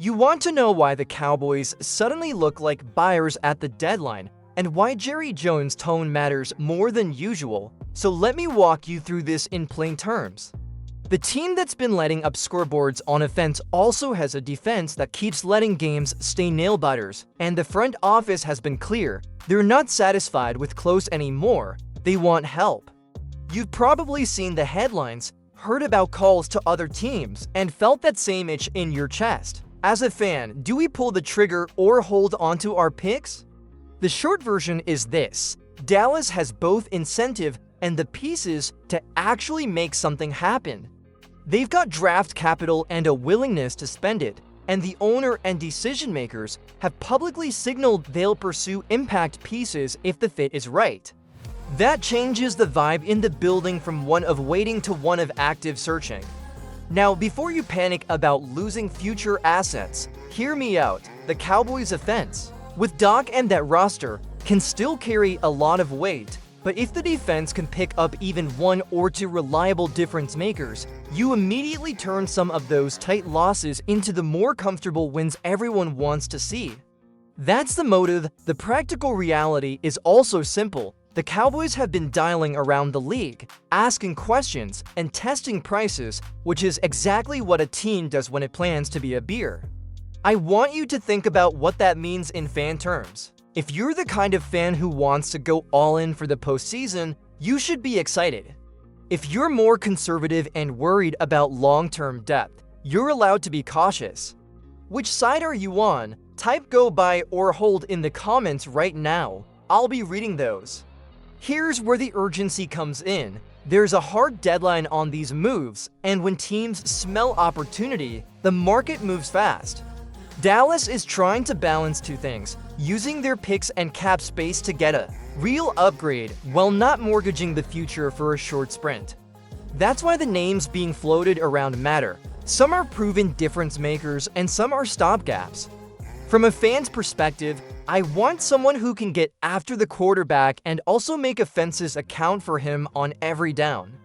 You want to know why the Cowboys suddenly look like buyers at the deadline and why Jerry Jones' tone matters more than usual, so let me walk you through this in plain terms. The team that's been letting up scoreboards on offense also has a defense that keeps letting games stay nail-biters, and the front office has been clear. They're not satisfied with close anymore. They want help. You've probably seen the headlines, heard about calls to other teams, and felt that same itch in your chest. As a fan, do we pull the trigger or hold onto our picks? The short version is this: Dallas has both incentive and the pieces to actually make something happen. They've got draft capital and a willingness to spend it, and the owner and decision makers have publicly signaled they'll pursue impact pieces if the fit is right. That changes the vibe in the building from one of waiting to one of active searching. Now, before you panic about losing future assets, hear me out. The Cowboys' offense, with Doc and that roster, can still carry a lot of weight, but if the defense can pick up even one or two reliable difference makers, you immediately turn some of those tight losses into the more comfortable wins everyone wants to see. That's the motive. The practical reality is also simple. The Cowboys have been dialing around the league, asking questions and testing prices, which is exactly what a team does when it plans to be a beer. I want you to think about what that means in fan terms. If you're the kind of fan who wants to go all in for the postseason, you should be excited. If you're more conservative and worried about long-term depth, you're allowed to be cautious. Which side are you on? Type go buy or hold in the comments right now. I'll be reading those. Here's where the urgency comes in. There's a hard deadline on these moves, and when teams smell opportunity, the market moves fast. Dallas is trying to balance two things, using their picks and cap space to get a real upgrade while not mortgaging the future for a short sprint. That's why the names being floated around matter. Some are proven difference makers and some are stopgaps. From a fan's perspective, I want someone who can get after the quarterback and also make offenses account for him on every down.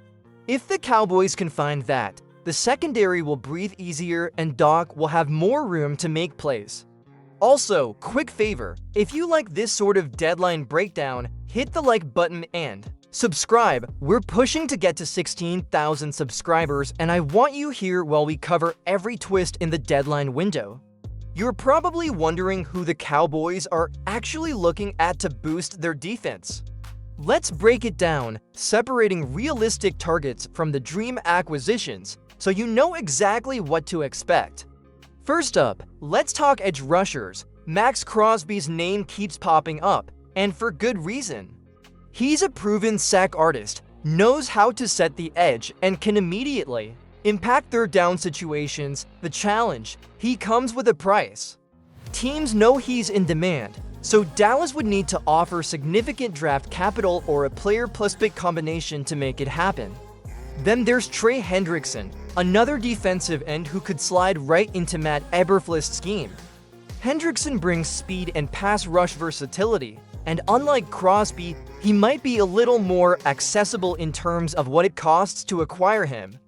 If the Cowboys can find that, the secondary will breathe easier and Doc will have more room to make plays. Also, quick favor, if you like this sort of deadline breakdown, hit the like button and subscribe. We're pushing to get to 16,000 subscribers, and I want you here while we cover every twist in the deadline window. You're probably wondering who the Cowboys are actually looking at to boost their defense. Let's break it down, separating realistic targets from the dream acquisitions so you know exactly what to expect. First up, let's talk edge rushers. Max Crosby's name keeps popping up, and for good reason. He's a proven sack artist, knows how to set the edge, and can immediately impact third down situations. The challenge: he comes with a price. Teams know he's in demand, so Dallas would need to offer significant draft capital or a player plus pick combination to make it happen. Then there's Trey Hendrickson, another defensive end who could slide right into Matt Eberflust's scheme. Hendrickson brings speed and pass rush versatility, and unlike Crosby, he might be a little more accessible in terms of what it costs to acquire him.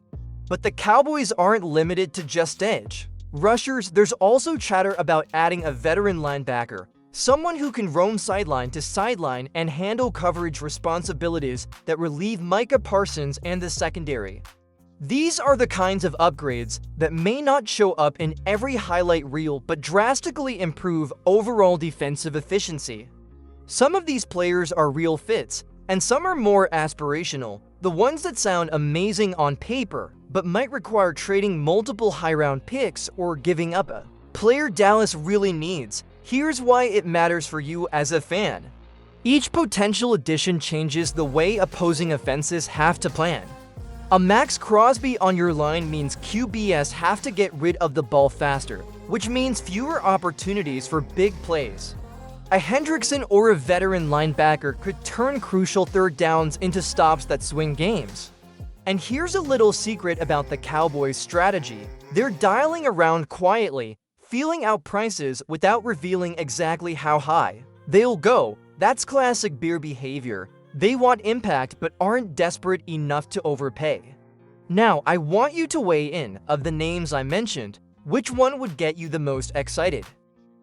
But the Cowboys aren't limited to just edge rushers. There's also chatter about adding a veteran linebacker, someone who can roam sideline to sideline and handle coverage responsibilities that relieve Micah Parsons and the secondary. These are the kinds of upgrades that may not show up in every highlight reel but drastically improve overall defensive efficiency. Some of these players are real fits, and some are more aspirational, the ones that sound amazing on paper but might require trading multiple high-round picks or giving up a player Dallas really needs. Here's why it matters for you as a fan. Each potential addition changes the way opposing offenses have to plan. A Max Crosby on your line means QBs have to get rid of the ball faster, which means fewer opportunities for big plays. A Hendrickson or a veteran linebacker could turn crucial third downs into stops that swing games. And here's a little secret about the Cowboys' strategy. They're dialing around quietly, feeling out prices without revealing exactly how high they'll go. That's classic beer behavior. They want impact but aren't desperate enough to overpay. Now, I want you to weigh in. Of the names I mentioned, Which one would get you the most excited?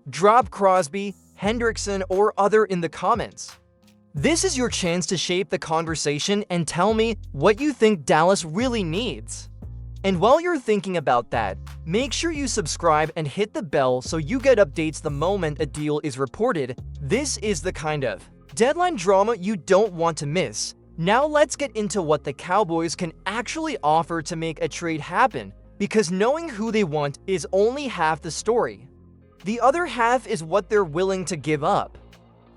Drop Crosby, Hendrickson, or other in the comments. This is your chance to shape the conversation and tell me what you think Dallas really needs. And while you're thinking about that, make sure you subscribe and hit the bell so you get updates the moment a deal is reported. This is the kind of deadline drama you don't want to miss. Now let's get into what the Cowboys can actually offer to make a trade happen, because knowing who they want is only half the story. The other half is what they're willing to give up.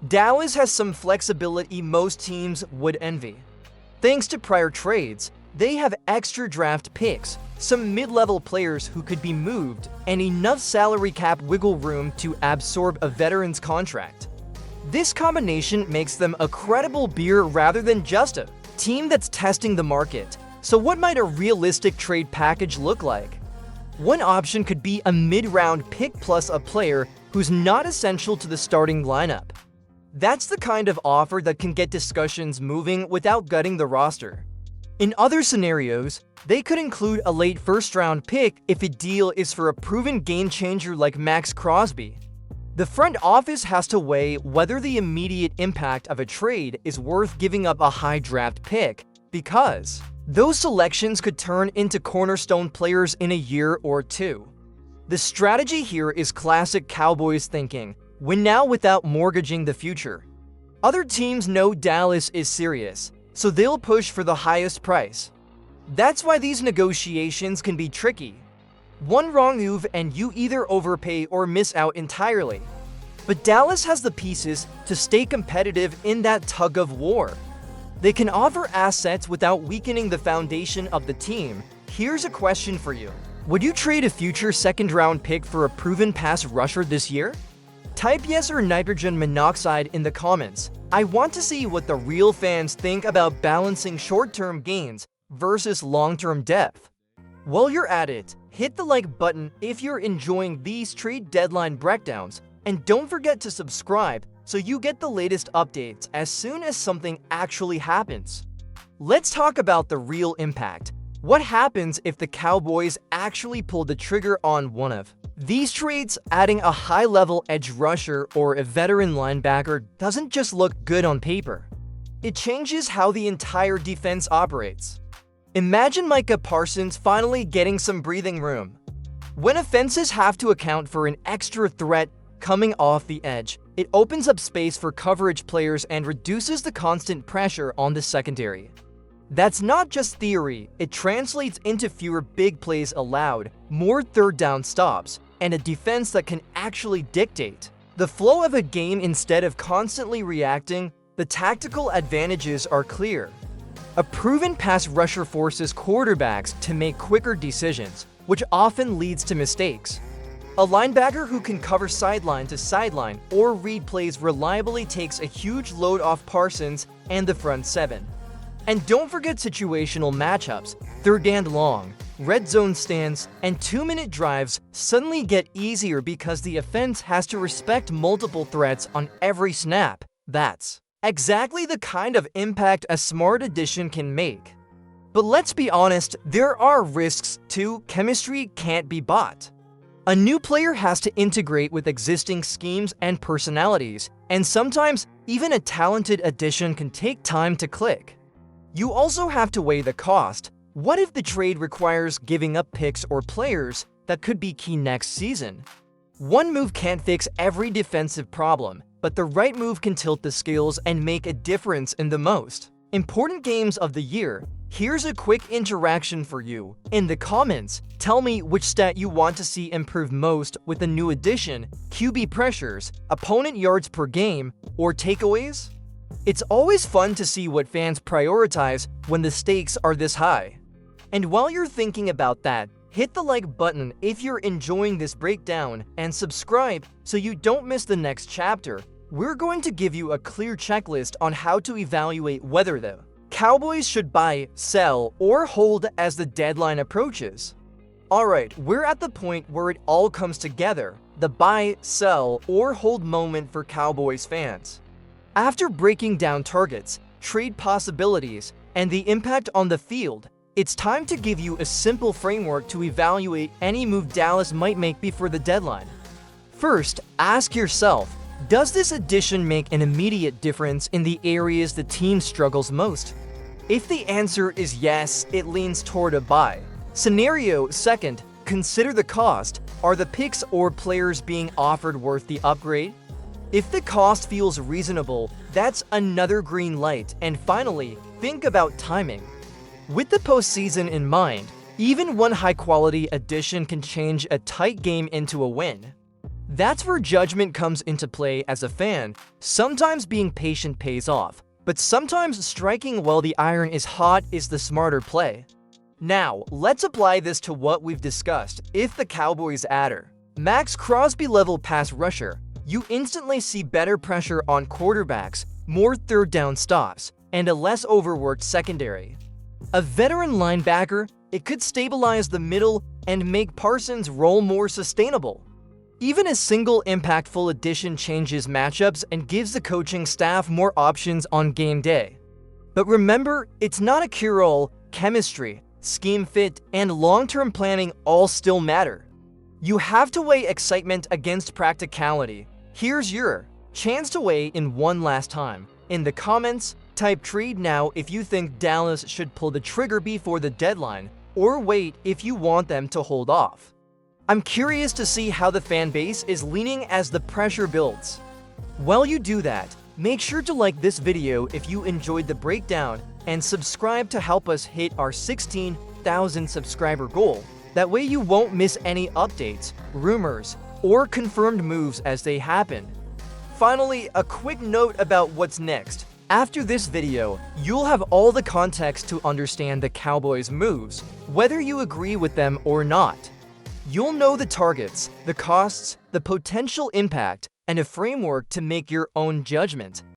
Dallas has some flexibility most teams would envy. Thanks to prior trades, they have extra draft picks, some mid-level players who could be moved, and enough salary cap wiggle room to absorb a veteran's contract. This combination makes them a credible beer rather than just a team that's testing the market. So what might a realistic trade package look like? One option could be a mid-round pick plus a player who's not essential to the starting lineup. That's the kind of offer that can get discussions moving without gutting the roster. In other scenarios, they could include a late first-round pick if a deal is for a proven game-changer like Max Crosby. The front office has to weigh whether the immediate impact of a trade is worth giving up a high draft pick, because those selections could turn into cornerstone players in a year or two. The strategy here is classic Cowboys thinking: win now without mortgaging the future. Other teams know Dallas is serious, so they'll push for the highest price. That's why these negotiations can be tricky. One wrong move and you either overpay or miss out entirely. But Dallas has the pieces to stay competitive in that tug of war. They can offer assets without weakening the foundation of the team. Here's a question for you. Would you trade a future second-round pick for a proven pass rusher this year? Type yes or nitrogen monoxide in the comments. I want to see what the real fans think about balancing short-term gains versus long-term depth. While you're at it, hit the like button if you're enjoying these trade deadline breakdowns, and don't forget to subscribe so you get the latest updates as soon as something actually happens. Let's talk about the real impact. What happens if the Cowboys actually pull the trigger on one of these trades? Adding a high-level edge rusher or a veteran linebacker doesn't just look good on paper. It changes how the entire defense operates. Imagine Micah Parsons finally getting some breathing room. When offenses have to account for an extra threat coming off the edge, it opens up space for coverage players and reduces the constant pressure on the secondary. That's not just theory, it translates into fewer big plays allowed, more third down stops, and a defense that can actually dictate the flow of a game instead of constantly reacting. The tactical advantages are clear. A proven pass rusher forces quarterbacks to make quicker decisions, which often leads to mistakes. A linebacker who can cover sideline to sideline or read plays reliably takes a huge load off Parsons and the front seven. And don't forget situational matchups. Third and long, red zone stands, and 2-minute drives suddenly get easier because the offense has to respect multiple threats on every snap. That's exactly the kind of impact a smart addition can make. But let's be honest, there are risks too. Chemistry can't be bought. A new player has to integrate with existing schemes and personalities, and sometimes even a talented addition can take time to click. You also have to weigh the cost. What if the trade requires giving up picks or players that could be key next season? One move can't fix every defensive problem, but the right move can tilt the scales and make a difference in the most important games of the year. Here's a quick interaction for you. In the comments, tell me which stat you want to see improve most with the new addition: QB pressures, opponent yards per game, or takeaways? It's always fun to see what fans prioritize when the stakes are this high. And while you're thinking about that, hit the like button if you're enjoying this breakdown and subscribe so you don't miss the next chapter. We're going to give you a clear checklist on how to evaluate whether the Cowboys should buy, sell, or hold as the deadline approaches. Alright, we're at the point where it all comes together, the buy, sell, or hold moment for Cowboys fans. After breaking down targets, trade possibilities, and the impact on the field, It's time to give you a simple framework to evaluate any move Dallas might make before the deadline. First, ask yourself, does this addition make an immediate difference in the areas the team struggles most? If the answer is yes, it leans toward a buy. Scenario second, consider the cost. Are the picks or players being offered worth the upgrade? If the cost feels reasonable, that's another green light. And finally, think about timing. With the postseason in mind, even one high-quality addition can change a tight game into a win. That's where judgment comes into play as a fan. Sometimes being patient pays off, but sometimes striking while the iron is hot is the smarter play. Now, let's apply this to what we've discussed. If the Cowboys add Max Crosby-level pass rusher, you instantly see better pressure on quarterbacks, more third down stops, and a less overworked secondary. A veteran linebacker, it could stabilize the middle and make Parsons' role more sustainable. Even a single impactful addition changes matchups and gives the coaching staff more options on game day. But remember, it's not a cure-all. Chemistry, scheme fit, and long-term planning all still matter. You have to weigh excitement against practicality. Here's your chance to weigh in one last time. In the comments, type trade now if you think Dallas should pull the trigger before the deadline, or wait if you want them to hold off. I'm curious to see how the fan base is leaning as the pressure builds. While you do that, make sure to like this video if you enjoyed the breakdown and subscribe to help us hit our 16,000 subscriber goal. That way you won't miss any updates, rumors, or confirmed moves as they happen. Finally, a quick note about what's next. After this video, you'll have all the context to understand the Cowboys' moves, whether you agree with them or not. You'll know the targets, the costs, the potential impact, and a framework to make your own judgment.